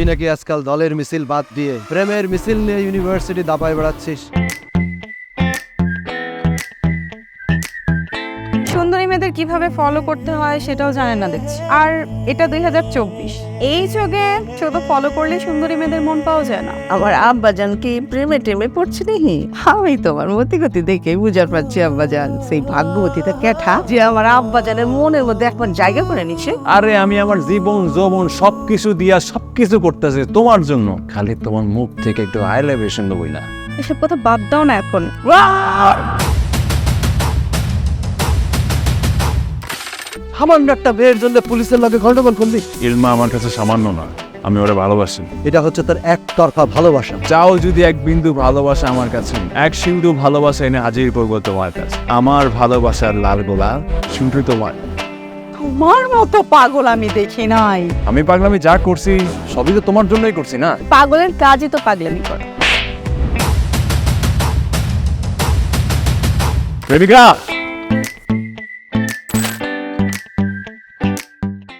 তুই নাকি আজকাল দলের মিছিল বাদ দিয়ে প্রেমের মিছিল নিয়ে ইউনিভার্সিটি দাপায় বেড়াচ্ছিস। সুন্দরী মেয়েদের কিভাবে ফলো করতে হয় সেটাও জানেন না দেখছি। আর এটা 2024, এই যুগে শুধু ফলো করলে সুন্দরী মেয়েদের মন পাওয়া যায় না। আমার আব্বাজান কি প্রেমে টেমে পড়ছে নাকি? আমি তোমার মতিগতি দেখে বুঝার পারছি আব্বাজান সেই ভাগ্যবতীটা ক্যাঠা যে আমার আব্বাজানের মনের মধ্যে একবার জায়গা করে নিছে। আরে আমি আমার জীবন যৌবন সবকিছু দিয়া সবকিছু করতেছি তোমার জন্য, খালি তোমার মুখ থেকে একটু আইলেভেশন দেবই না। এসব কথা বাদ দাও না এখন। সামান্য একটা মেয়ের জন্য পুলিশের লগে গন্ডগোল করলি, ইলমা আমার কাছে সামান্য না, আমি ওরা ভালোবাসি। এটা হচ্ছে তোর একতরফা ভালোবাসা। চাও যদি এক বিন্দু ভালোবাসা আমার কাছে, এক সিন্ধু ভালোবাসা এনে হাজির করবো তোমার কাছে। আমার ভালোবাসার লাল গোলাপ শুধু তোমার। তোমার মতো পাগল আমি দেখি নাই। আমি পাগলামি যা করছি সবই তো তোমার জন্যই করছি না। পাগলের কাজই তো পাগলামি করে। প্রেমিকা